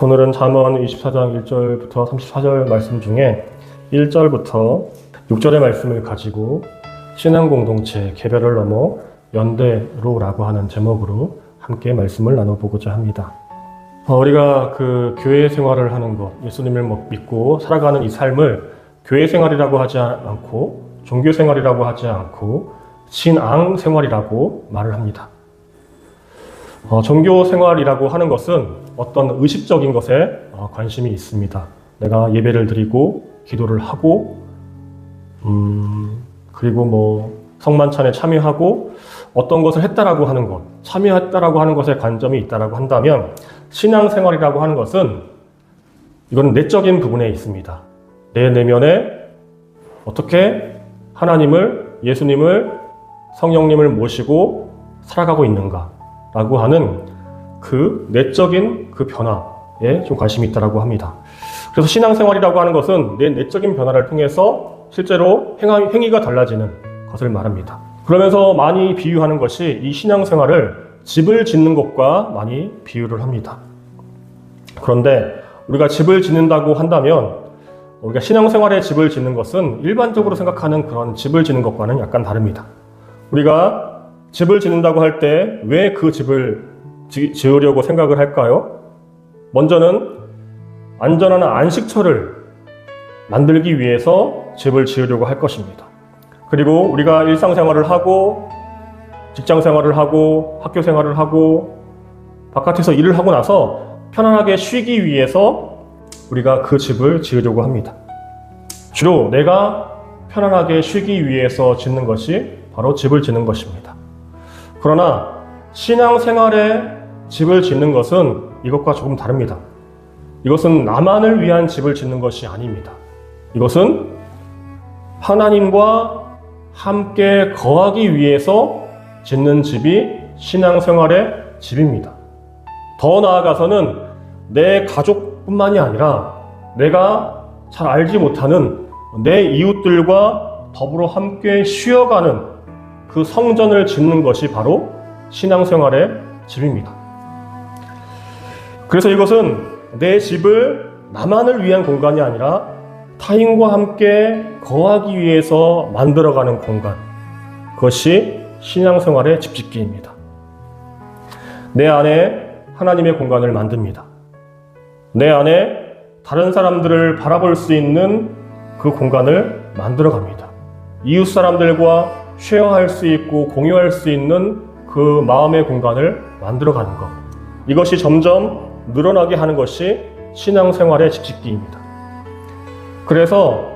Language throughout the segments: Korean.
오늘은 잠언 24장 1절부터 34절 말씀 중에 1절부터 6절의 말씀을 가지고 신앙 공동체 개별을 넘어 연대로라고 하는 제목으로 함께 말씀을 나눠보고자 합니다. 우리가 교회 생활을 하는 것, 예수님을 믿고 살아가는 이 삶을 교회 생활이라고 하지 않고 종교 생활이라고 하지 않고 신앙 생활이라고 말을 합니다. 종교 생활이라고 하는 것은 어떤 의식적인 것에 관심이 있습니다. 내가 예배를 드리고 기도를 하고 그리고 성만찬에 참여하고 어떤 것을 했다라고 하는 것, 참여했다라고 하는 것에 관점이 있다라고 한다면 신앙생활이라고 하는 것은 이건 내적인 부분에 있습니다. 내 내면에 어떻게 하나님을, 예수님을, 성령님을 모시고 살아가고 있는가라고 하는 그 내적인 그 변화에 좀 관심이 있다라고 합니다. 그래서 신앙생활이라고 하는 것은 내 내적인 변화를 통해서 실제로 행위가 달라지는 것을 말합니다. 그러면서 많이 비유하는 것이 이 신앙생활을 집을 짓는 것과 많이 비유를 합니다. 그런데 우리가 집을 짓는다고 한다면 우리가 신앙생활에 집을 짓는 것은 일반적으로 생각하는 그런 집을 짓는 것과는 약간 다릅니다. 우리가 집을 짓는다고 할 때 왜 그 집을 지으려고 생각을 할까요? 먼저는 안전한 안식처를 만들기 위해서 집을 지으려고 할 것입니다. 그리고 우리가 일상생활을 하고 직장생활을 하고 학교 생활을 하고 바깥에서 일을 하고 나서 편안하게 쉬기 위해서 우리가 그 집을 지으려고 합니다. 주로 내가 편안하게 쉬기 위해서 짓는 것이 바로 집을 짓는 것입니다. 그러나 신앙생활에 집을 짓는 것은 이것과 조금 다릅니다. 이것은 나만을 위한 집을 짓는 것이 아닙니다. 이것은 하나님과 함께 거하기 위해서 짓는 집이 신앙생활의 집입니다. 더 나아가서는 내 가족뿐만이 아니라 내가 잘 알지 못하는 내 이웃들과 더불어 함께 쉬어가는 그 성전을 짓는 것이 바로 신앙생활의 집입니다. 그래서 이것은 내 집을 나만을 위한 공간이 아니라 타인과 함께 거하기 위해서 만들어가는 공간, 그것이 신앙생활의 집짓기입니다. 내 안에 하나님의 공간을 만듭니다. 내 안에 다른 사람들을 바라볼 수 있는 그 공간을 만들어갑니다. 이웃 사람들과 쉐어할 수 있고 공유할 수 있는 그 마음의 공간을 만들어가는 것, 이것이 점점 늘어나게 하는 것이 신앙생활의 집짓기입니다. 그래서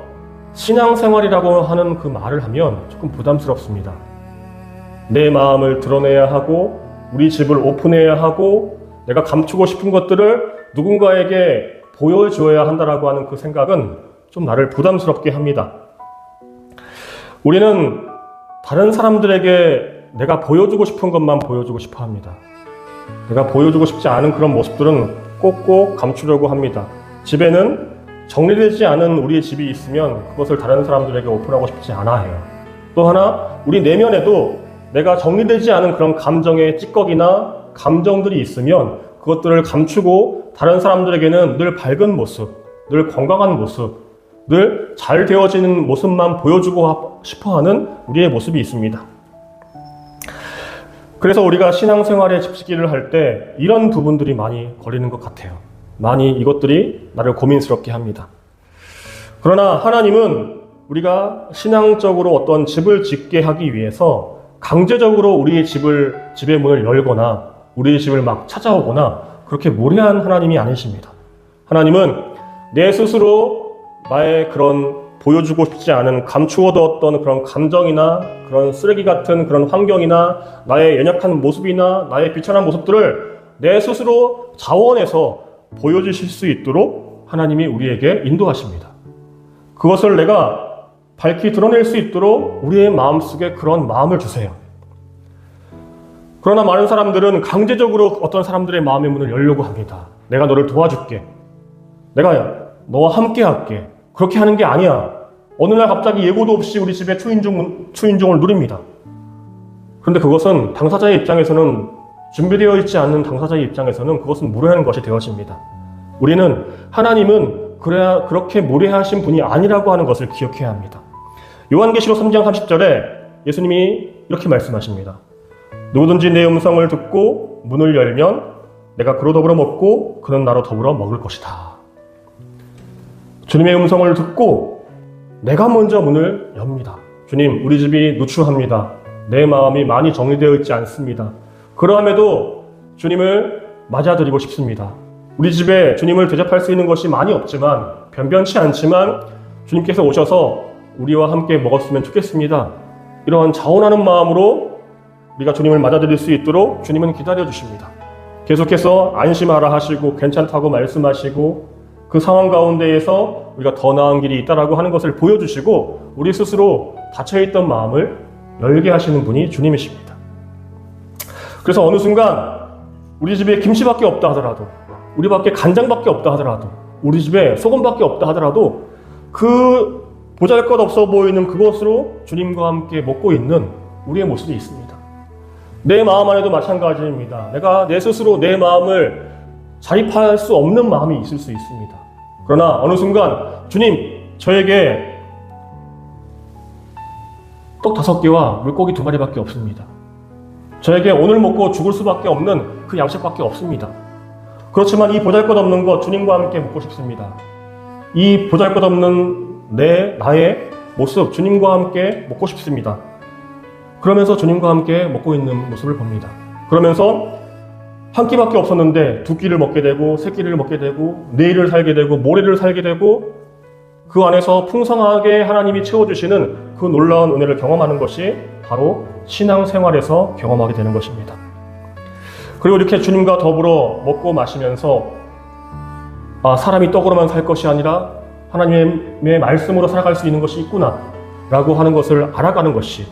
신앙생활이라고 하는 그 말을 하면 조금 부담스럽습니다. 내 마음을 드러내야 하고 우리 집을 오픈해야 하고 내가 감추고 싶은 것들을 누군가에게 보여줘야 한다라고 하는 그 생각은 좀 나를 부담스럽게 합니다. 우리는 다른 사람들에게 내가 보여주고 싶은 것만 보여주고 싶어 합니다. 내가 보여주고 싶지 않은 그런 모습들은 꼭꼭 감추려고 합니다. 집에는 정리되지 않은 우리의 집이 있으면 그것을 다른 사람들에게 오픈하고 싶지 않아 해요. 또 하나, 우리 내면에도 내가 정리되지 않은 그런 감정의 찌꺼기나 감정들이 있으면 그것들을 감추고 다른 사람들에게는 늘 밝은 모습, 늘 건강한 모습, 늘 잘 되어지는 모습만 보여주고 싶어하는 우리의 모습이 있습니다. 그래서 우리가 신앙생활의 집짓기를 할 때 이런 부분들이 많이 걸리는 것 같아요. 많이 이것들이 나를 고민스럽게 합니다. 그러나 하나님은 우리가 신앙적으로 어떤 집을 짓게 하기 위해서 강제적으로 우리의 집의 문을 열거나 우리의 집을 막 찾아오거나 그렇게 무례한 하나님이 아니십니다. 하나님은 내 스스로 나의 그런 보여주고 싶지 않은 감추어두었던 그런 감정이나 그런 쓰레기 같은 그런 환경이나 나의 연약한 모습이나 나의 비천한 모습들을 내 스스로 자원해서 보여주실 수 있도록 하나님이 우리에게 인도하십니다. 그것을 내가 밝히 드러낼 수 있도록 우리의 마음속에 그런 마음을 주세요. 그러나 많은 사람들은 강제적으로 어떤 사람들의 마음의 문을 열려고 합니다. 내가 너를 도와줄게. 내가 너와 함께 할게. 그렇게 하는 게 아니야. 어느 날 갑자기 예고도 없이 우리 집에 초인종을 누립니다. 그런데 그것은 당사자의 입장에서는 준비되어 있지 않는 당사자의 입장에서는 그것은 무례한 것이 되어집니다. 우리는 하나님은 그렇게 무례하신 분이 아니라고 하는 것을 기억해야 합니다. 요한계시록 3장 30절에 예수님이 이렇게 말씀하십니다. 누구든지 내 음성을 듣고 문을 열면 내가 그로 더불어 먹고 그는 나로 더불어 먹을 것이다. 주님의 음성을 듣고 내가 먼저 문을 엽니다. 주님, 우리 집이 누추합니다. 내 마음이 많이 정리되어 있지 않습니다. 그러함에도 주님을 맞아드리고 싶습니다. 우리 집에 주님을 대접할 수 있는 것이 많이 없지만, 변변치 않지만 주님께서 오셔서 우리와 함께 먹었으면 좋겠습니다. 이러한 자원하는 마음으로 우리가 주님을 맞아들일 수 있도록 주님은 기다려 주십니다. 계속해서 안심하라 하시고 괜찮다고 말씀하시고 그 상황 가운데에서 우리가 더 나은 길이 있다라고 하는 것을 보여주시고 우리 스스로 닫혀있던 마음을 열게 하시는 분이 주님이십니다. 그래서 어느 순간 우리 집에 김치밖에 없다 하더라도, 우리 밖에 간장밖에 없다 하더라도, 우리 집에 소금밖에 없다 하더라도 그 보잘것없어 보이는 그것으로 주님과 함께 먹고 있는 우리의 모습이 있습니다. 내 마음 안에도 마찬가지입니다. 내가 내 스스로 내 마음을 자립할 수 없는 마음이 있을 수 있습니다. 그러나 어느 순간 주님, 저에게 떡 5개와 물고기 2마리밖에 없습니다. 저에게 오늘 먹고 죽을 수밖에 없는 그 양식밖에 없습니다. 그렇지만 이 보잘것없는 것 주님과 함께 먹고 싶습니다. 이 보잘것없는 나의 모습 주님과 함께 먹고 싶습니다. 그러면서 주님과 함께 먹고 있는 모습을 봅니다. 그러면서 한 끼밖에 없었는데 2끼를 먹게 되고 3끼를 먹게 되고 내일을 살게 되고 모레를 살게 되고 그 안에서 풍성하게 하나님이 채워주시는 그 놀라운 은혜를 경험하는 것이 바로 신앙생활에서 경험하게 되는 것입니다. 그리고 이렇게 주님과 더불어 먹고 마시면서 사람이 떡으로만 살 것이 아니라 하나님의 말씀으로 살아갈 수 있는 것이 있구나 라고 하는 것을 알아가는 것이,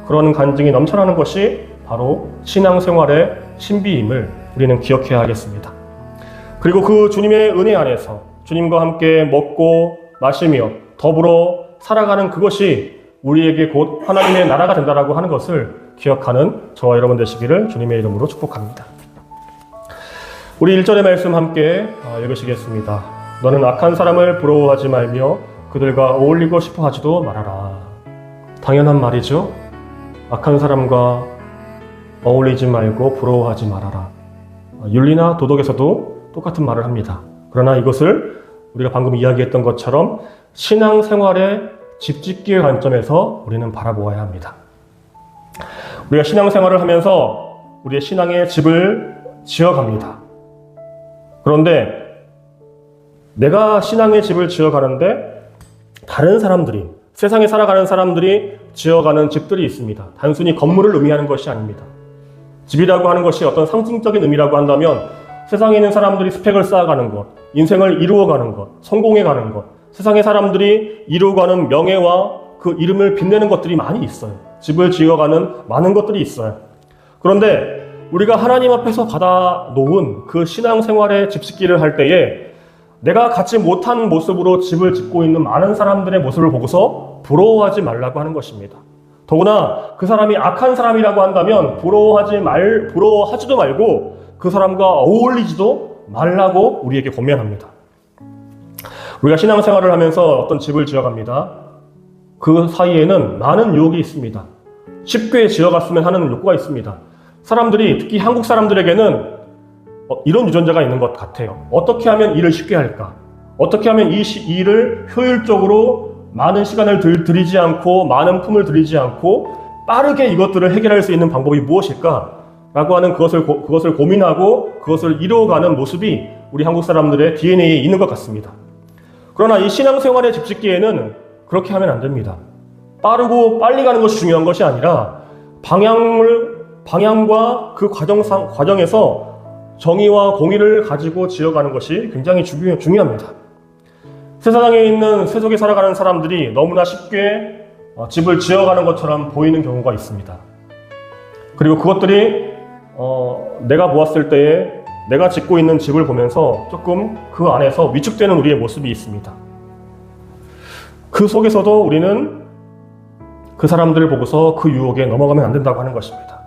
그런 간증이 넘쳐나는 것이 바로 신앙생활의 신비임을 우리는 기억해야 하겠습니다. 그리고 그 주님의 은혜 안에서 주님과 함께 먹고 마시며 더불어 살아가는 그것이 우리에게 곧 하나님의 나라가 된다라고 하는 것을 기억하는 저와 여러분 되시기를 주님의 이름으로 축복합니다. 우리 1절의 말씀 함께 읽으시겠습니다. 너는 악한 사람을 부러워하지 말며 그들과 어울리고 싶어 하지도 말아라. 당연한 말이죠. 악한 사람과 어울리지 말고 부러워하지 말아라. 윤리나 도덕에서도 똑같은 말을 합니다. 그러나 이것을 우리가 방금 이야기했던 것처럼 신앙생활의 집짓기의 관점에서 우리는 바라보아야 합니다. 우리가 신앙생활을 하면서 우리의 신앙의 집을 지어갑니다. 그런데 내가 신앙의 집을 지어가는데 다른 사람들이, 세상에 살아가는 사람들이 지어가는 집들이 있습니다. 단순히 건물을 의미하는 것이 아닙니다. 집이라고 하는 것이 어떤 상징적인 의미라고 한다면 세상에 있는 사람들이 스펙을 쌓아가는 것, 인생을 이루어가는 것, 성공해가는 것, 세상의 사람들이 이루어가는 명예와 그 이름을 빛내는 것들이 많이 있어요. 집을 지어가는 많은 것들이 있어요. 그런데 우리가 하나님 앞에서 받아 놓은 그 신앙생활의 집짓기를 할 때에 내가 갖지 못한 모습으로 집을 짓고 있는 많은 사람들의 모습을 보고서 부러워하지 말라고 하는 것입니다. 더구나 그 사람이 악한 사람이라고 한다면 부러워하지도 말고 그 사람과 어울리지도 말라고 우리에게 권면합니다. 우리가 신앙생활을 하면서 어떤 집을 지어갑니다. 그 사이에는 많은 유혹이 있습니다. 쉽게 지어갔으면 하는 욕구가 있습니다. 사람들이, 특히 한국 사람들에게는 이런 유전자가 있는 것 같아요. 어떻게 하면 일을 쉽게 할까? 어떻게 하면 이 일을 효율적으로 많은 시간을 들이지 않고 많은 품을 들이지 않고 빠르게 이것들을 해결할 수 있는 방법이 무엇일까? 라고 하는 그것을 고민하고 그것을 이루어가는 모습이 우리 한국 사람들의 DNA에 있는 것 같습니다. 그러나 이 신앙생활의 집짓기에는 그렇게 하면 안 됩니다. 빠르고 빨리 가는 것이 중요한 것이 아니라 방향과 그 과정에서 정의와 공의를 가지고 지어가는 것이 굉장히 중요합니다. 세상에 있는 세속에 살아가는 사람들이 너무나 쉽게 집을 지어가는 것처럼 보이는 경우가 있습니다. 그리고 그것들이 내가 보았을 때에 내가 짓고 있는 집을 보면서 조금 그 안에서 위축되는 우리의 모습이 있습니다. 그 속에서도 우리는 그 사람들을 보고서 그 유혹에 넘어가면 안 된다고 하는 것입니다.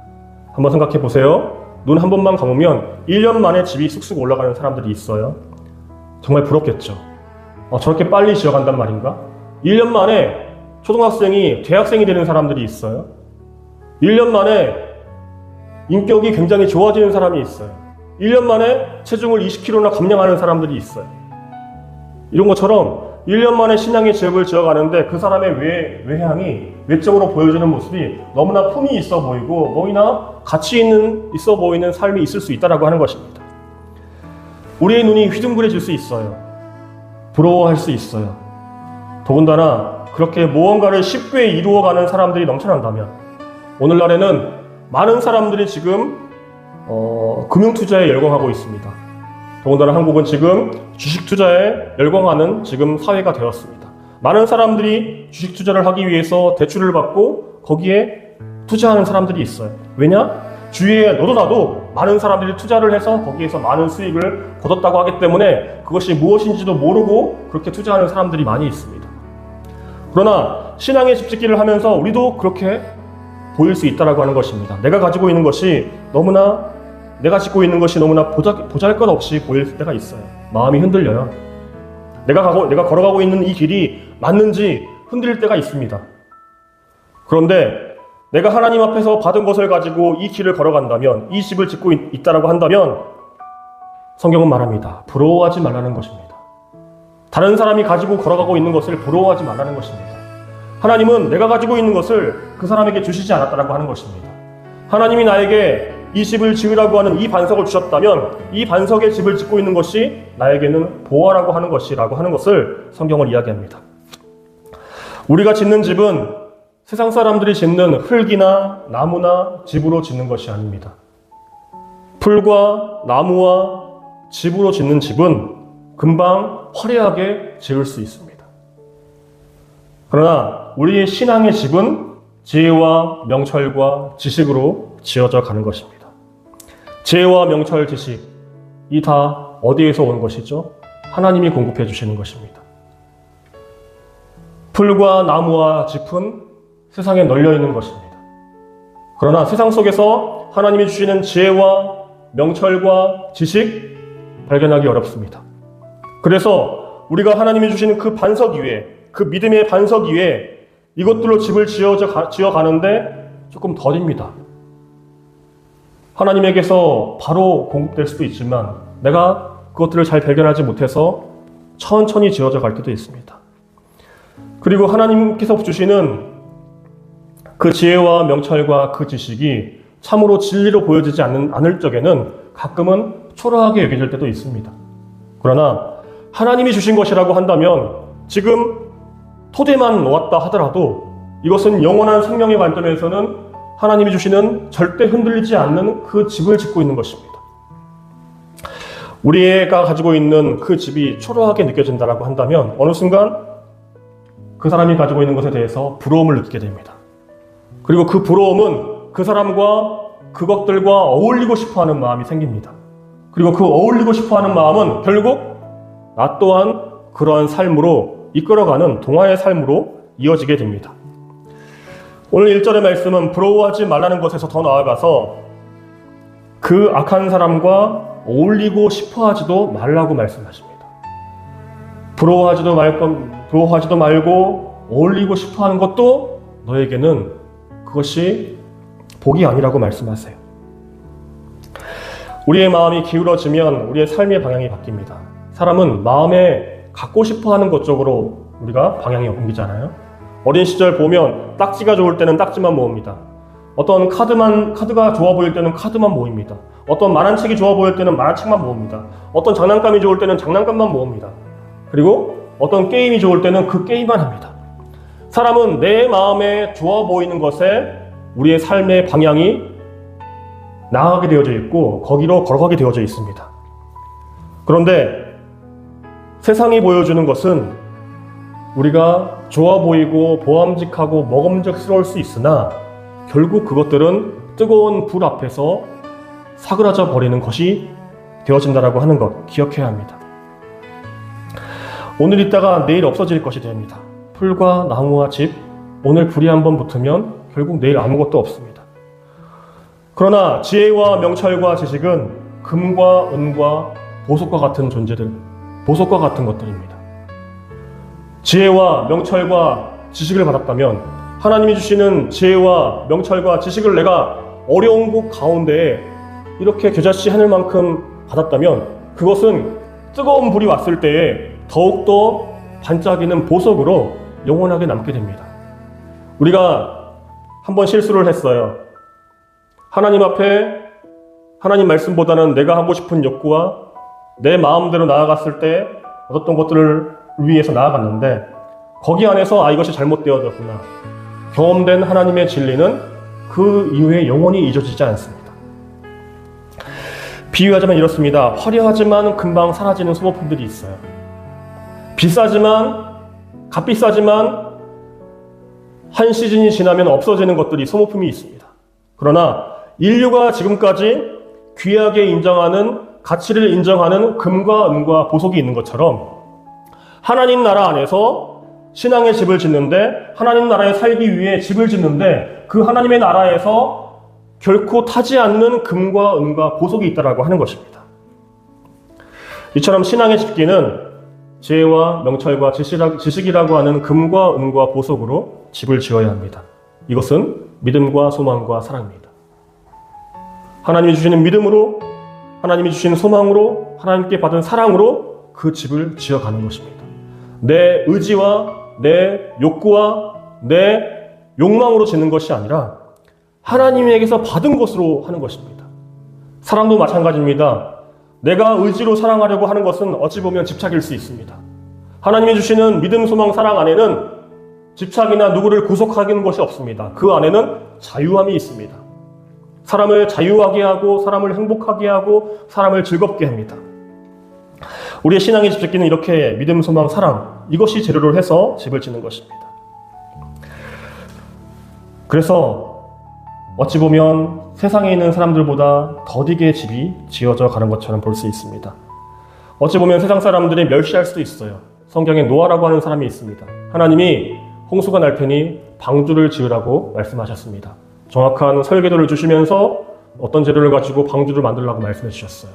한번 생각해 보세요. 눈 한 번만 감으면 1년 만에 집이 쑥쑥 올라가는 사람들이 있어요. 정말 부럽겠죠. 저렇게 빨리 지어간단 말인가? 1년 만에 초등학생이 대학생이 되는 사람들이 있어요. 1년 만에 인격이 굉장히 좋아지는 사람이 있어요. 1년 만에 체중을 20kg나 감량하는 사람들이 있어요. 이런 것처럼 1년 만에 신앙의 지역을 지어가는데 그 사람의 외향이 외적으로 보여주는 모습이 너무나 품이 있어 보이고 너무나 가치 있어 보이는 삶이 있을 수 있다고 하는 것입니다. 우리의 눈이 휘둥그레질 수 있어요. 부러워할 수 있어요. 더군다나 그렇게 무언가를 쉽게 이루어가는 사람들이 넘쳐난다면 오늘날에는 많은 사람들이 지금 금융투자에 열광하고 있습니다. 더군다나 한국은 지금 주식투자에 열광하는 지금 사회가 되었습니다. 많은 사람들이 주식투자를 하기 위해서 대출을 받고 거기에 투자하는 사람들이 있어요. 왜냐? 주위에 너도 나도 많은 사람들이 투자를 해서 거기에서 많은 수익을 거뒀다고 하기 때문에 그것이 무엇인지도 모르고 그렇게 투자하는 사람들이 많이 있습니다. 그러나 신앙의 집짓기를 하면서 우리도 그렇게 보일 수 있다고 하는 것입니다. 내가 갖고 있는 것이 너무나 보잘것없이 보일 때가 있어요. 마음이 흔들려요. 내가 걸어가고 있는 이 길이 맞는지 흔들릴 때가 있습니다. 그런데 내가 하나님 앞에서 받은 것을 가지고 이 길을 걸어간다면, 이 집을 짓고 있다라고 한다면 성경은 말합니다. 부러워하지 말라는 것입니다. 다른 사람이 가지고 걸어가고 있는 것을 부러워하지 말라는 것입니다. 하나님은 내가 가지고 있는 것을 그 사람에게 주시지 않았다라고 하는 것입니다. 하나님이 나에게 이 집을 지으라고 하는 이 반석을 주셨다면 이 반석의 집을 짓고 있는 것이 나에게는 보화라고 하는 것이라고 하는 것을 성경을 이야기합니다. 우리가 짓는 집은 세상 사람들이 짓는 흙이나 나무나 집으로 짓는 것이 아닙니다. 풀과 나무와 집으로 짓는 집은 금방 화려하게 지을 수 있습니다. 그러나 우리의 신앙의 집은 지혜와 명철과 지식으로 지어져 가는 것입니다. 지혜와 명철, 지식, 이 다 어디에서 오는 것이죠? 하나님이 공급해 주시는 것입니다. 풀과 나무와 짚은 세상에 널려 있는 것입니다. 그러나 세상 속에서 하나님이 주시는 지혜와 명철과 지식 발견하기 어렵습니다. 그래서 우리가 하나님이 주시는 그 반석 위에, 그 믿음의 반석 위에 이것들로 집을 지어가는데 조금 더딥니다. 하나님에게서 바로 공급될 수도 있지만 내가 그것들을 잘 발견하지 못해서 천천히 지어져 갈 때도 있습니다. 그리고 하나님께서 주시는 그 지혜와 명철과 그 지식이 참으로 진리로 보여지지 않을 적에는 가끔은 초라하게 여겨질 때도 있습니다. 그러나 하나님이 주신 것이라고 한다면 지금 토대만 놓았다 하더라도 이것은 영원한 생명의 관점에서는 하나님이 주시는 절대 흔들리지 않는 그 집을 짓고 있는 것입니다. 우리가 가지고 있는 그 집이 초라하게 느껴진다고 한다면 어느 순간 그 사람이 가지고 있는 것에 대해서 부러움을 느끼게 됩니다. 그리고 그 부러움은 그 사람과 그것들과 어울리고 싶어하는 마음이 생깁니다. 그리고 그 어울리고 싶어하는 마음은 결국 나 또한 그러한 삶으로 이끌어가는 동화의 삶으로 이어지게 됩니다. 오늘 1절의 말씀은 부러워하지 말라는 것에서 더 나아가서 그 악한 사람과 어울리고 싶어하지도 말라고 말씀하십니다. 부러워하지도 말고 어울리고 싶어하는 것도 너에게는 그것이 복이 아니라고 말씀하세요. 우리의 마음이 기울어지면 우리의 삶의 방향이 바뀝니다. 사람은 마음에 갖고 싶어하는 것 쪽으로 우리가 방향이 옮기잖아요. 어린 시절 보면 딱지가 좋을 때는 딱지만 모읍니다. 어떤 카드가 좋아 보일 때는 카드만 모입니다. 어떤 만화책이 좋아 보일 때는 만화책만 모읍니다. 어떤 장난감이 좋을 때는 장난감만 모읍니다. 그리고 어떤 게임이 좋을 때는 그 게임만 합니다. 사람은 내 마음에 좋아 보이는 것에 우리의 삶의 방향이 나아가게 되어져 있고 거기로 걸어가게 되어져 있습니다. 그런데 세상이 보여주는 것은 우리가 좋아 보이고 보암직하고 먹음직스러울 수 있으나 결국 그것들은 뜨거운 불 앞에서 사그라져 버리는 것이 되어진다라고 하는 것 기억해야 합니다. 오늘 있다가 내일 없어질 것이 됩니다. 풀과 나무와 집, 오늘 불이 한번 붙으면 결국 내일 아무것도 없습니다. 그러나 지혜와 명철과 지식은 금과 은과 보석과 같은 존재들, 보석과 같은 것들입니다. 지혜와 명철과 지식을 받았다면, 하나님이 주시는 지혜와 명철과 지식을 내가 어려운 곳 가운데 이렇게 겨자씨 하늘만큼 받았다면, 그것은 뜨거운 불이 왔을 때에 더욱더 반짝이는 보석으로 영원하게 남게 됩니다. 우리가 한번 실수를 했어요. 하나님 앞에 하나님 말씀보다는 내가 하고 싶은 욕구와 내 마음대로 나아갔을 때 얻었던 것들을 위해서 나아갔는데, 거기 안에서 이것이 잘못되어졌구나, 경험된 하나님의 진리는 그 이후에 영원히 잊어지지 않습니다. 비유하자면 이렇습니다. 화려하지만 금방 사라지는 소모품들이 있어요. 값비싸지만 한 시즌이 지나면 없어지는 것들이 소모품이 있습니다. 그러나 인류가 지금까지 귀하게 인정하는, 가치를 인정하는 금과 은과 보석이 있는 것처럼, 하나님 나라 안에서 신앙의 집을 짓는데, 하나님 나라에 살기 위해 집을 짓는데, 그 하나님의 나라에서 결코 타지 않는 금과 은과 보석이 있다라고 하는 것입니다. 이처럼 신앙의 집기는 지혜와 명철과 지식이라고 하는 금과 은과 보석으로 집을 지어야 합니다. 이것은 믿음과 소망과 사랑입니다. 하나님이 주시는 믿음으로, 하나님이 주시는 소망으로, 하나님께 받은 사랑으로 그 집을 지어가는 것입니다. 내 의지와 내 욕구와 내 욕망으로 짓는 것이 아니라 하나님에게서 받은 것으로 하는 것입니다. 사랑도 마찬가지입니다. 내가 의지로 사랑하려고 하는 것은 어찌 보면 집착일 수 있습니다. 하나님이 주시는 믿음, 소망, 사랑 안에는 집착이나 누구를 구속하는 것이 없습니다. 그 안에는 자유함이 있습니다. 사람을 자유하게 하고, 사람을 행복하게 하고, 사람을 즐겁게 합니다. 우리의 신앙의 집짓기는 이렇게 믿음, 소망, 사랑, 이것이 재료를 해서 집을 짓는 것입니다. 그래서 어찌 보면 세상에 있는 사람들보다 더디게 집이 지어져 가는 것처럼 볼 수 있습니다. 어찌 보면 세상 사람들이 멸시할 수도 있어요. 성경에 노아라고 하는 사람이 있습니다. 하나님이 홍수가 날 테니 방주를 지으라고 말씀하셨습니다. 정확한 설계도를 주시면서 어떤 재료를 가지고 방주를 만들라고 말씀해 주셨어요.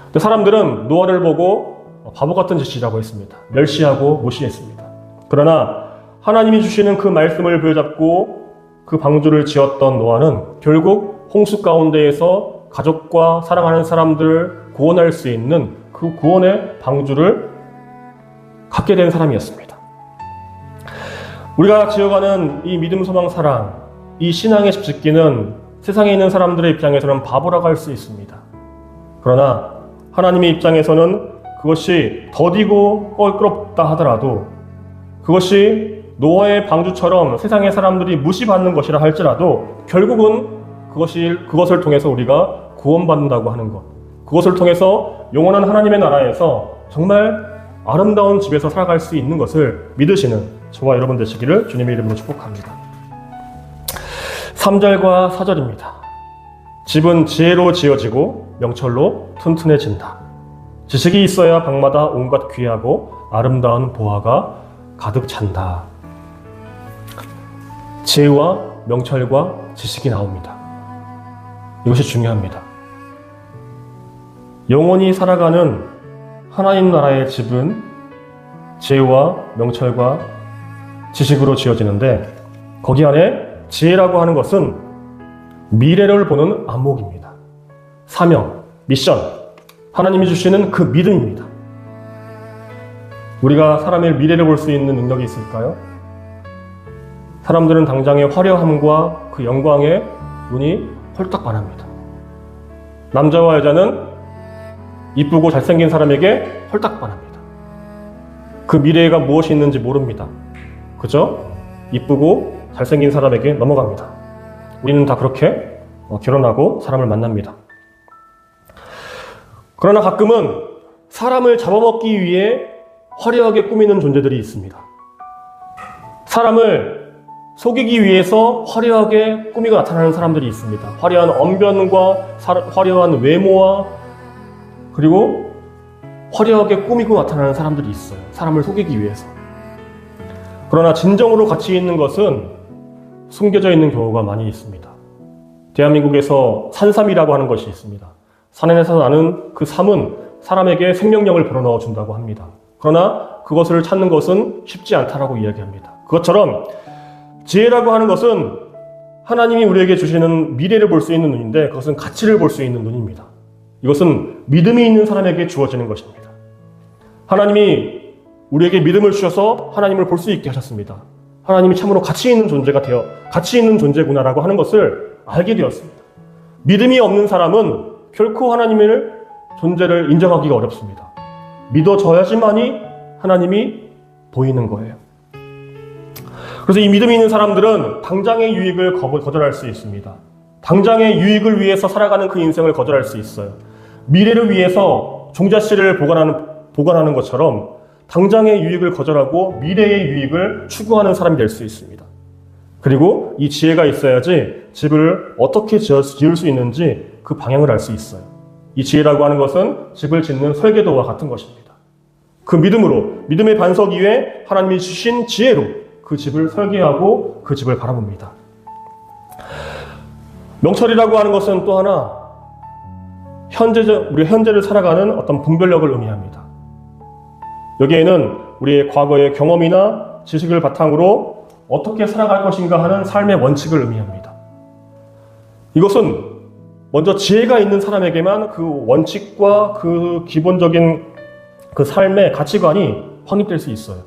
근데 사람들은 노아를 보고 바보 같은 짓이라고 했습니다. 멸시하고 무시했습니다. 그러나 하나님이 주시는 그 말씀을 부여잡고 그 방주를 지었던 노아는 결국 홍수 가운데에서 가족과 사랑하는 사람들을 구원할 수 있는 그 구원의 방주를 갖게 된 사람이었습니다. 우리가 지어가는 이 믿음, 소망, 사랑, 이 신앙의 집짓기는 세상에 있는 사람들의 입장에서는 바보라고 할 수 있습니다. 그러나 하나님의 입장에서는 그것이 더디고 껄끄럽다 하더라도, 그것이 노아의 방주처럼 세상의 사람들이 무시받는 것이라 할지라도 결국은 그것을 통해서 우리가 구원받는다고 하는 것, 그것을 통해서 영원한 하나님의 나라에서 정말 아름다운 집에서 살아갈 수 있는 것을 믿으시는 저와 여러분 되시기를 주님의 이름으로 축복합니다. 3절과 4절입니다. 집은 지혜로 지어지고 명철로 튼튼해진다. 지식이 있어야 방마다 온갖 귀하고 아름다운 보화가 가득 찬다. 지혜와 명철과 지식이 나옵니다. 이것이 중요합니다. 영원히 살아가는 하나님 나라의 집은 지혜와 명철과 지식으로 지어지는데, 거기 안에 지혜라고 하는 것은 미래를 보는 안목입니다. 사명, 미션, 하나님이 주시는 그 믿음입니다. 우리가 사람의 미래를 볼 수 있는 능력이 있을까요? 사람들은 당장의 화려함과 그 영광에 눈이 홀딱 반합니다. 남자와 여자는 이쁘고 잘생긴 사람에게 홀딱 반합니다. 그 미래가 무엇이 있는지 모릅니다. 그저 이쁘고 잘생긴 사람에게 넘어갑니다. 우리는 다 그렇게 결혼하고 사람을 만납니다. 그러나 가끔은 사람을 잡아먹기 위해 화려하게 꾸미는 존재들이 있습니다. 사람을 속이기 위해서 화려하게 꾸미고 나타나는 사람들이 있습니다. 화려한 언변과 화려한 외모와 그리고 화려하게 꾸미고 나타나는 사람들이 있어요. 사람을 속이기 위해서. 그러나 진정으로 가치 있는 것은 숨겨져 있는 경우가 많이 있습니다. 대한민국에서 산삼이라고 하는 것이 있습니다. 산에서 나는 그 삼은 사람에게 생명력을 불어넣어 준다고 합니다. 그러나 그것을 찾는 것은 쉽지 않다라고 이야기합니다. 그것처럼 지혜라고 하는 것은 하나님이 우리에게 주시는 미래를 볼 수 있는 눈인데 그것은 가치를 볼 수 있는 눈입니다. 이것은 믿음이 있는 사람에게 주어지는 것입니다. 하나님이 우리에게 믿음을 주셔서 하나님을 볼 수 있게 하셨습니다. 하나님이 참으로 가치 있는 존재구나라고 하는 것을 알게 되었습니다. 믿음이 없는 사람은 결코 하나님의 존재를 인정하기가 어렵습니다. 믿어져야지만이 하나님이 보이는 거예요. 그래서 이 믿음이 있는 사람들은 당장의 유익을 거절할 수 있습니다. 당장의 유익을 위해서 살아가는 그 인생을 거절할 수 있어요. 미래를 위해서 종잣씨를 보관하는 것처럼 당장의 유익을 거절하고 미래의 유익을 추구하는 사람이 될 수 있습니다. 그리고 이 지혜가 있어야지 집을 어떻게 지을 수 있는지 그 방향을 알 수 있어요. 이 지혜라고 하는 것은 집을 짓는 설계도와 같은 것입니다. 그 믿음의 반석 위에 하나님이 주신 지혜로 그 집을 설계하고 그 집을 바라봅니다. 명철이라고 하는 것은 또 하나 우리 현재를 살아가는 어떤 분별력을 의미합니다. 여기에는 우리의 과거의 경험이나 지식을 바탕으로 어떻게 살아갈 것인가 하는 삶의 원칙을 의미합니다. 이것은 먼저 지혜가 있는 사람에게만 그 원칙과 그 기본적인 그 삶의 가치관이 확립될 수 있어요.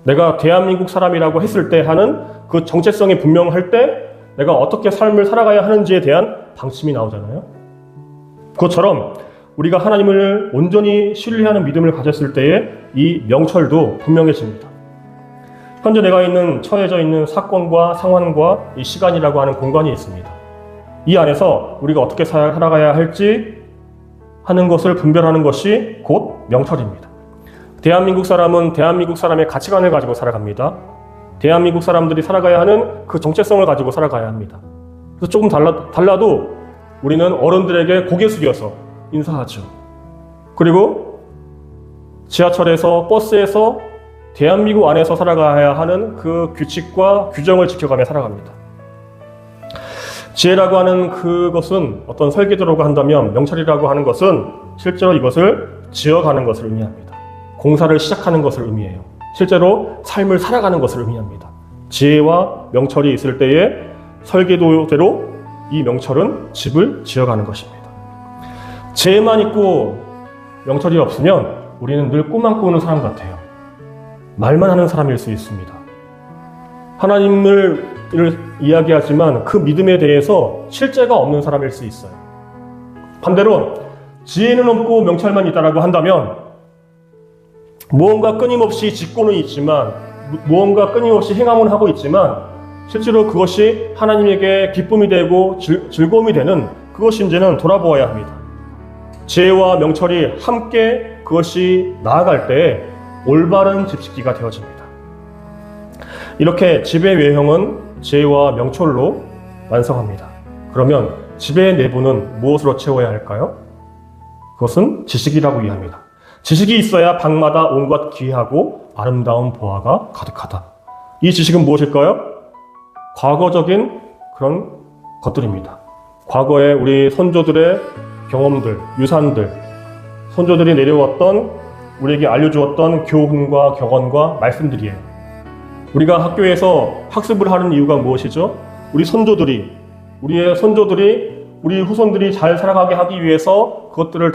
내가 대한민국 사람이라고 했을 때 하는 그 정체성이 분명할 때 내가 어떻게 삶을 살아가야 하는지에 대한 방침이 나오잖아요. 그것처럼 우리가 하나님을 온전히 신뢰하는 믿음을 가졌을 때에 이 명철도 분명해집니다. 현재 내가 처해져 있는 사건과 상황과 이 시간이라고 하는 공간이 있습니다. 이 안에서 우리가 어떻게 살아가야 할지 하는 것을 분별하는 것이 곧 명철입니다. 대한민국 사람은 대한민국 사람의 가치관을 가지고 살아갑니다. 대한민국 사람들이 살아가야 하는 그 정체성을 가지고 살아가야 합니다. 그래서 조금 달라도 우리는 어른들에게 고개 숙여서 인사하죠. 그리고 지하철에서 버스에서 대한민국 안에서 살아가야 하는 그 규칙과 규정을 지켜가며 살아갑니다. 지혜라고 하는 그것은 어떤 설계도라고 한다면 명철이라고 하는 것은 실제로 이것을 지어가는 것을 의미합니다. 공사를 시작하는 것을 의미해요. 실제로 삶을 살아가는 것을 의미합니다. 지혜와 명철이 있을 때에 설계도대로 이 명철은 집을 지어가는 것입니다. 지혜만 있고 명철이 없으면 우리는 늘 꿈만 꾸는 사람 같아요. 말만 하는 사람일 수 있습니다. 하나님을 이야기하지만 그 믿음에 대해서 실제가 없는 사람일 수 있어요. 반대로 지혜는 없고 명철만 있다라고 한다면 무언가 끊임없이 짓고는 있지만 무언가 끊임없이 행함은 하고 있지만 실제로 그것이 하나님에게 기쁨이 되고 즐거움이 되는 그것인지는 돌아보아야 합니다. 지혜와 명철이 함께 그것이 나아갈 때 올바른 집짓기가 되어집니다. 이렇게 집의 외형은 지혜와 명철로 완성합니다. 그러면 집의 내부는 무엇으로 채워야 할까요? 그것은 지식이라고 이해합니다. 지식이 있어야 방마다 온갖 귀하고 아름다운 보화가 가득하다. 이 지식은 무엇일까요? 과거적인 그런 것들입니다. 과거에 우리 선조들의 경험들, 유산들, 선조들이 내려왔던 우리에게 알려주었던 교훈과 격언과 말씀들이에요. 우리가 학교에서 학습을 하는 이유가 무엇이죠? 우리의 선조들이 우리 후손들이 잘 살아가게 하기 위해서 그것들을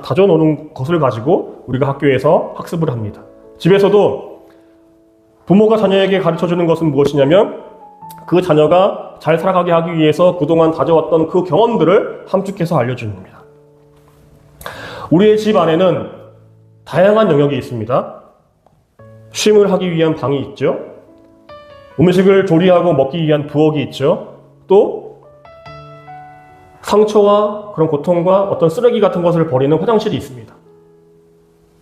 다져놓은 것을 가지고 우리가 학교에서 학습을 합니다. 집에서도 부모가 자녀에게 가르쳐주는 것은 무엇이냐면 그 자녀가 잘 살아가게 하기 위해서 그동안 다져왔던 그 경험들을 함축해서 알려줍니다. 우리의 집 안에는 다양한 영역이 있습니다. 쉼을 하기 위한 방이 있죠. 음식을 조리하고 먹기 위한 부엌이 있죠. 또 상처와 그런 고통과 어떤 쓰레기 같은 것을 버리는 화장실이 있습니다.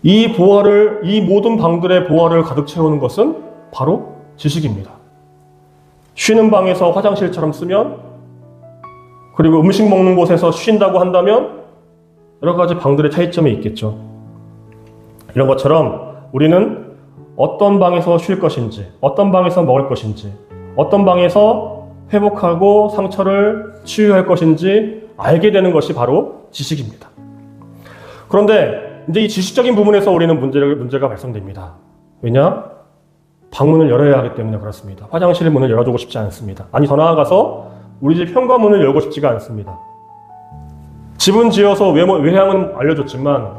이 모든 방들의 보화를 가득 채우는 것은 바로 지식입니다. 쉬는 방에서 화장실처럼 쓰면, 그리고 음식 먹는 곳에서 쉰다고 한다면 여러 가지 방들의 차이점이 있겠죠. 이런 것처럼 우리는 어떤 방에서 쉴 것인지, 어떤 방에서 먹을 것인지, 어떤 방에서 회복하고 상처를 치유할 것인지 알게 되는 것이 바로 지식입니다. 그런데 이제 이 지식적인 부분에서 우리는 문제가 발생됩니다. 왜냐? 방문을 열어야 하기 때문에 그렇습니다. 화장실 문을 열어주고 싶지 않습니다. 아니, 더 나아가서 우리 집 현관문을 열고 싶지가 않습니다. 집은 지어서 외향은 알려줬지만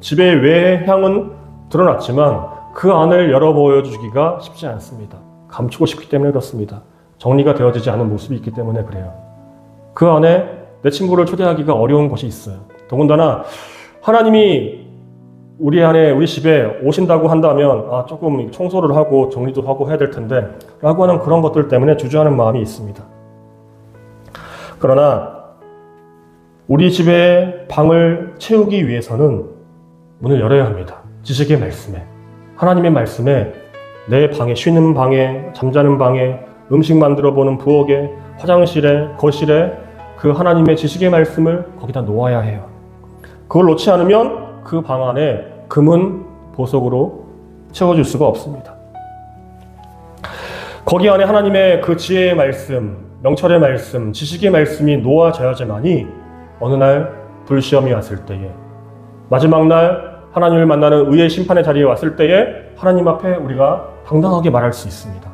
집의 외향은 드러났지만 그 안을 열어 보여주기가 쉽지 않습니다. 감추고 싶기 때문에 그렇습니다. 정리가 되어지지 않은 모습이 있기 때문에 그래요. 그 안에 내 친구를 초대하기가 어려운 것이 있어요. 더군다나 하나님이 우리 집에 오신다고 한다면 조금 청소를 하고 정리도 하고 해야 될 텐데 라고 하는 그런 것들 때문에 주저하는 마음이 있습니다. 그러나 우리 집의 방을 채우기 위해서는 문을 열어야 합니다. 지식의 말씀에, 하나님의 말씀에, 내 방에, 쉬는 방에, 잠자는 방에, 음식 만들어 보는 부엌에, 화장실에, 거실에 그 하나님의 지식의 말씀을 거기다 놓아야 해요. 그걸 놓지 않으면 그 방 안에 금은 보석으로 채워줄 수가 없습니다. 거기 안에 하나님의 그 지혜의 말씀, 명철의 말씀, 지식의 말씀이 놓아져야지만이 어느 날 불시험이 왔을 때에, 마지막 날 하나님을 만나는 의의 심판의 자리에 왔을 때에 하나님 앞에 우리가 당당하게 말할 수 있습니다.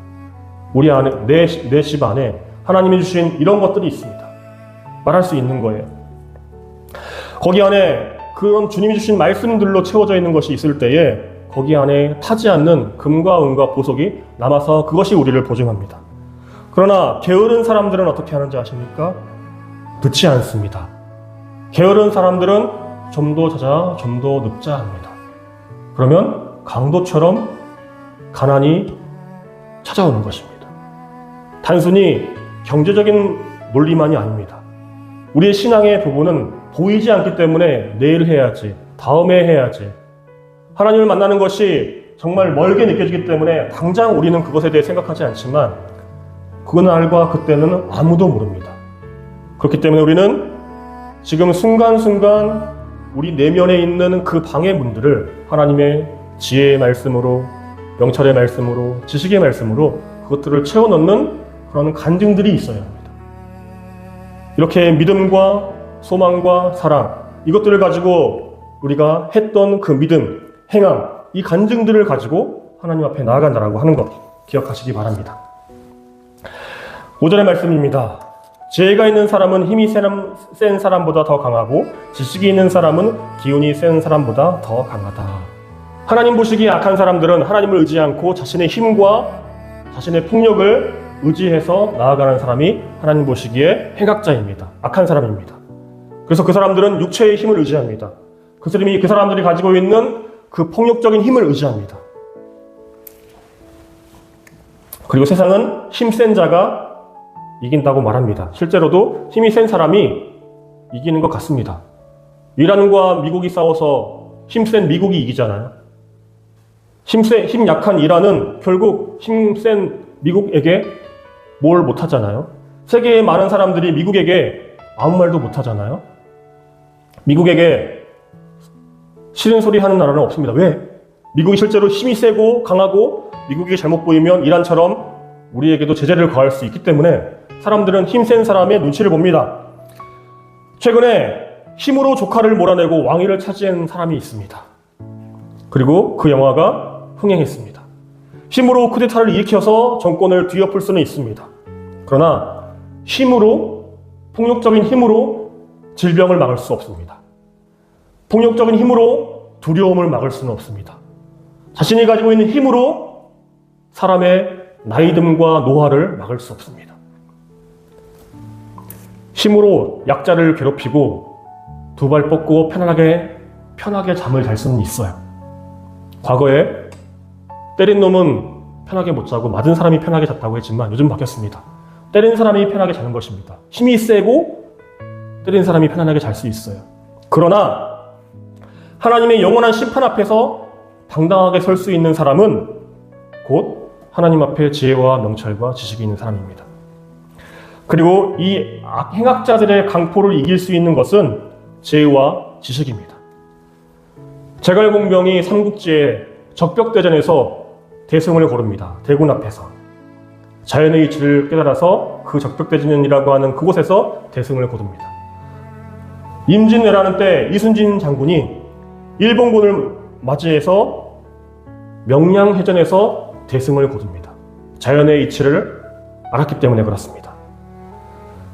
우리 안에, 내 집 안에 하나님이 주신 이런 것들이 있습니다. 말할 수 있는 거예요. 거기 안에 그런 주님이 주신 말씀들로 채워져 있는 것이 있을 때에 거기 안에 타지 않는 금과 은과 보석이 남아서 그것이 우리를 보증합니다. 그러나 게으른 사람들은 어떻게 하는지 아십니까? 듣지 않습니다. 게으른 사람들은 좀 더 자자, 좀 더 눕자 합니다. 그러면 강도처럼 가난이 찾아오는 것입니다. 단순히 경제적인 논리만이 아닙니다. 우리의 신앙의 부분은 보이지 않기 때문에 내일 해야지, 다음에 해야지. 하나님을 만나는 것이 정말 멀게 느껴지기 때문에 당장 우리는 그것에 대해 생각하지 않지만 그날과 그때는 아무도 모릅니다. 그렇기 때문에 우리는 지금 순간순간 우리 내면에 있는 그 방해 문들을 하나님의 지혜의 말씀으로, 명철의 말씀으로, 지식의 말씀으로 그것들을 채워넣는 그런 간증들이 있어야 합니다. 이렇게 믿음과 소망과 사랑, 이것들을 가지고 우리가 했던 그 믿음, 행함, 이 간증들을 가지고 하나님 앞에 나아간다라고 하는 것 기억하시기 바랍니다. 5절의 말씀입니다. 지혜가 있는 사람은 힘이 센 사람보다 더 강하고 지식이 있는 사람은 기운이 센 사람보다 더 강하다. 하나님 보시기에 약한 사람들은 하나님을 의지 않고 자신의 힘과 자신의 폭력을 의지해서 나아가는 사람이 하나님 보시기에 행악자입니다. 악한 사람입니다. 그래서 그 사람들은 육체의 힘을 의지합니다. 그 사람들이 가지고 있는 그 폭력적인 힘을 의지합니다. 그리고 세상은 힘센 자가 이긴다고 말합니다. 실제로도 힘이 센 사람이 이기는 것 같습니다. 이란과 미국이 싸워서 힘센 미국이 이기잖아요. 힘 약한 이란은 결국 힘센 미국에게 뭘 못하잖아요. 세계의 많은 사람들이 미국에게 아무 말도 못하잖아요. 미국에게 싫은 소리 하는 나라는 없습니다. 왜? 미국이 실제로 힘이 세고 강하고 미국이 잘못 보이면 이란처럼 우리에게도 제재를 가할 수 있기 때문에 사람들은 힘센 사람의 눈치를 봅니다. 최근에 힘으로 조카를 몰아내고 왕위를 차지한 사람이 있습니다. 그리고 그 영화가 흥행했습니다. 힘으로 쿠데타를 일으켜서 정권을 뒤엎을 수는 있습니다. 그러나 폭력적인 힘으로 질병을 막을 수 없습니다. 폭력적인 힘으로 두려움을 막을 수는 없습니다. 자신이 가지고 있는 힘으로 사람의 나이듦과 노화를 막을 수 없습니다. 힘으로 약자를 괴롭히고 두 발 뻗고 편하게 잠을 잘 수는 있어요. 과거에 때린 놈은 편하게 못 자고 맞은 사람이 편하게 잤다고 했지만 요즘 바뀌었습니다. 때린 사람이 편하게 자는 것입니다. 힘이 세고 때린 사람이 편안하게 잘 수 있어요. 그러나 하나님의 영원한 심판 앞에서 당당하게 설 수 있는 사람은 곧 하나님 앞에 지혜와 명철과 지식이 있는 사람입니다. 그리고 이 행악자들의 강포를 이길 수 있는 것은 지혜와 지식입니다. 제갈공명이 삼국지에 적벽대전에서 대승을 거릅니다. 대군 앞에서. 자연의 이치를 깨달아서 그 적벽대전이라고 하는 그곳에서 대승을 거둡니다. 임진왜란은 때 이순신 장군이 일본군을 맞이해서 명량해전에서 대승을 거둡니다. 자연의 이치를 알았기 때문에 그렇습니다.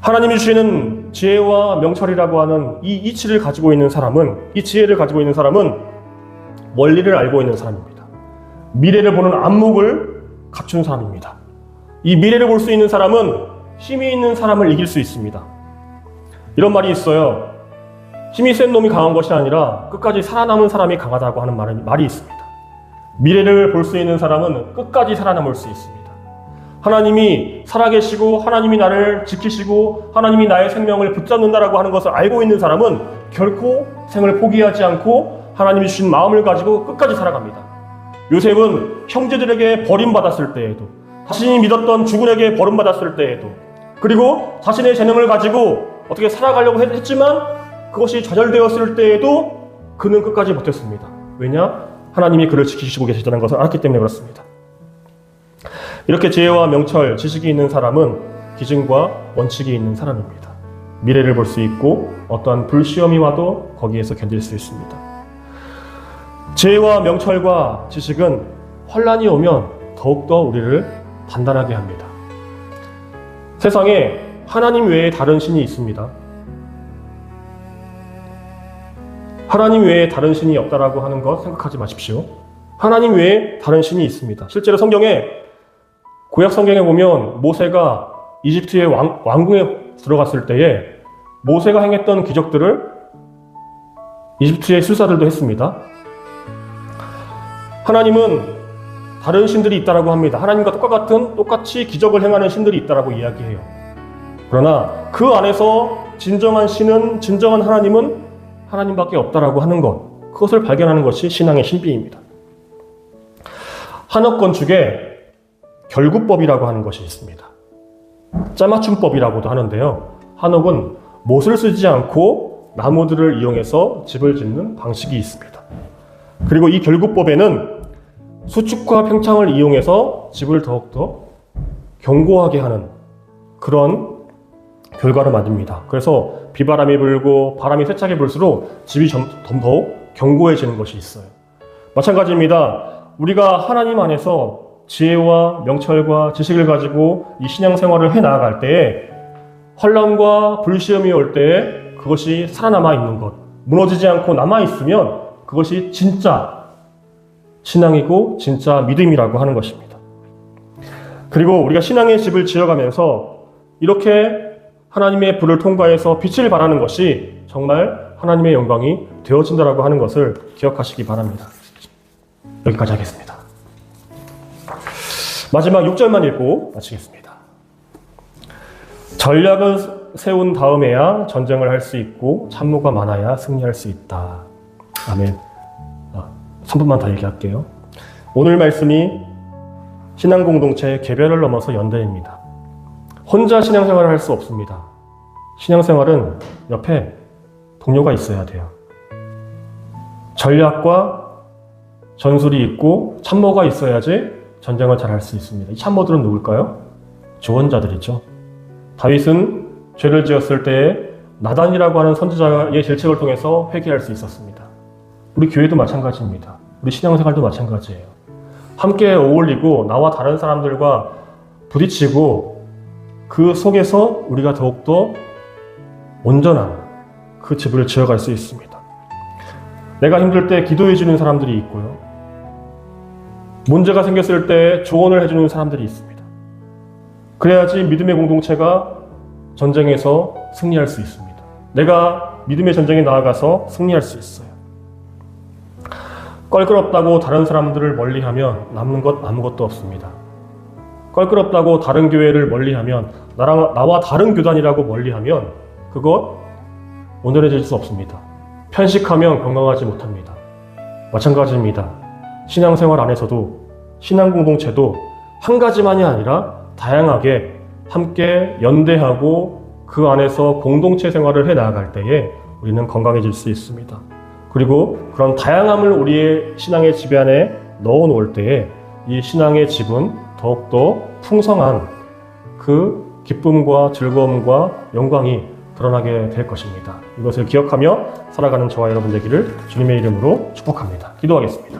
하나님이 주시는 지혜와 명철이라고 하는 이 이치를 가지고 있는 사람은, 이 지혜를 가지고 있는 사람은 원리를 알고 있는 사람입니다. 미래를 보는 안목을 갖춘 사람입니다. 이 미래를 볼 수 있는 사람은 힘이 있는 사람을 이길 수 있습니다. 이런 말이 있어요. 힘이 센 놈이 강한 것이 아니라 끝까지 살아남은 사람이 강하다고 하는 말이 있습니다. 미래를 볼 수 있는 사람은 끝까지 살아남을 수 있습니다. 하나님이 살아계시고 하나님이 나를 지키시고 하나님이 나의 생명을 붙잡는다라고 하는 것을 알고 있는 사람은 결코 생을 포기하지 않고 하나님이 주신 마음을 가지고 끝까지 살아갑니다. 요셉은 형제들에게 버림받았을 때에도, 자신이 믿었던 주군에게 버림받았을 때에도, 그리고 자신의 재능을 가지고 어떻게 살아가려고 했지만 그것이 좌절되었을 때에도 그는 끝까지 버텼습니다. 왜냐? 하나님이 그를 지키시고 계시다는 것을 알았기 때문에 그렇습니다. 이렇게 지혜와 명철, 지식이 있는 사람은 기준과 원칙이 있는 사람입니다. 미래를 볼 수 있고 어떠한 불시험이 와도 거기에서 견딜 수 있습니다. 지혜와 명철과 지식은 환란이 오면 더욱더 우리를 단단하게 합니다. 세상에 하나님 외에 다른 신이 있습니다. 하나님 외에 다른 신이 없다라고 하는 것 생각하지 마십시오. 하나님 외에 다른 신이 있습니다. 실제로 구약 성경에 보면 모세가 이집트의 왕궁에 들어갔을 때에 모세가 행했던 기적들을 이집트의 술사들도 했습니다. 하나님은 다른 신들이 있다라고 합니다. 하나님과 똑같이 기적을 행하는 신들이 있다라고 이야기해요. 그러나 그 안에서 진정한 신은, 진정한 하나님은 하나님밖에 없다라고 하는 것, 그것을 발견하는 것이 신앙의 신비입니다. 한옥 건축에 결구법이라고 하는 것이 있습니다. 짜맞춤법이라고도 하는데요. 한옥은 못을 쓰지 않고 나무들을 이용해서 집을 짓는 방식이 있습니다. 그리고 이 결구법에는 수축과 평창을 이용해서 집을 더욱더 견고하게 하는 그런 결과를 만듭니다. 그래서 비바람이 불고 바람이 세차게 불수록 집이 더욱 견고해지는 것이 있어요. 마찬가지입니다. 우리가 하나님 안에서 지혜와 명철과 지식을 가지고 이 신앙생활을 해나갈 때에 환난과 불시험이 올 때에 그것이 살아남아 있는 것, 무너지지 않고 남아있으면 그것이 진짜 신앙이고 진짜 믿음이라고 하는 것입니다. 그리고 우리가 신앙의 집을 지어가면서 이렇게 하나님의 불을 통과해서 빛을 발하는 것이 정말 하나님의 영광이 되어진다라고 하는 것을 기억하시기 바랍니다. 여기까지 하겠습니다. 마지막 6절만 읽고 마치겠습니다. 전략을 세운 다음에야 전쟁을 할 수 있고 참모가 많아야 승리할 수 있다. 아멘. 3분만 더 얘기할게요. 오늘 말씀이 신앙공동체 개별을 넘어서 연대입니다. 혼자 신앙생활을 할 수 없습니다. 신앙생활은 옆에 동료가 있어야 돼요. 전략과 전술이 있고 참모가 있어야지 전쟁을 잘 할 수 있습니다. 이 참모들은 누굴까요? 조언자들이죠. 다윗은 죄를 지었을 때에 나단이라고 하는 선지자의 질책을 통해서 회개할 수 있었습니다. 우리 교회도 마찬가지입니다. 우리 신앙생활도 마찬가지예요. 함께 어울리고 나와 다른 사람들과 부딪히고 그 속에서 우리가 더욱더 온전한 그 집을 지어갈 수 있습니다. 내가 힘들 때 기도해 주는 사람들이 있고요. 문제가 생겼을 때 조언을 해주는 사람들이 있습니다. 그래야지 믿음의 공동체가 전쟁에서 승리할 수 있습니다. 내가 믿음의 전쟁에 나아가서 승리할 수 있어요. 껄끄럽다고 다른 사람들을 멀리하면 남는 것 아무것도 없습니다. 껄끄럽다고 다른 교회를 멀리하면 나와 다른 교단이라고 멀리하면 그것 온전해질 수 없습니다. 편식하면 건강하지 못합니다. 마찬가지입니다. 신앙생활 안에서도 신앙공동체도 한 가지만이 아니라 다양하게 함께 연대하고 그 안에서 공동체 생활을 해나갈 때에 우리는 건강해질 수 있습니다. 그리고 그런 다양함을 우리의 신앙의 집 안에 넣어놓을 때에 이 신앙의 집은 더욱더 풍성한 그 기쁨과 즐거움과 영광이 드러나게 될 것입니다. 이것을 기억하며 살아가는 저와 여러분 되기를 주님의 이름으로 축복합니다. 기도하겠습니다.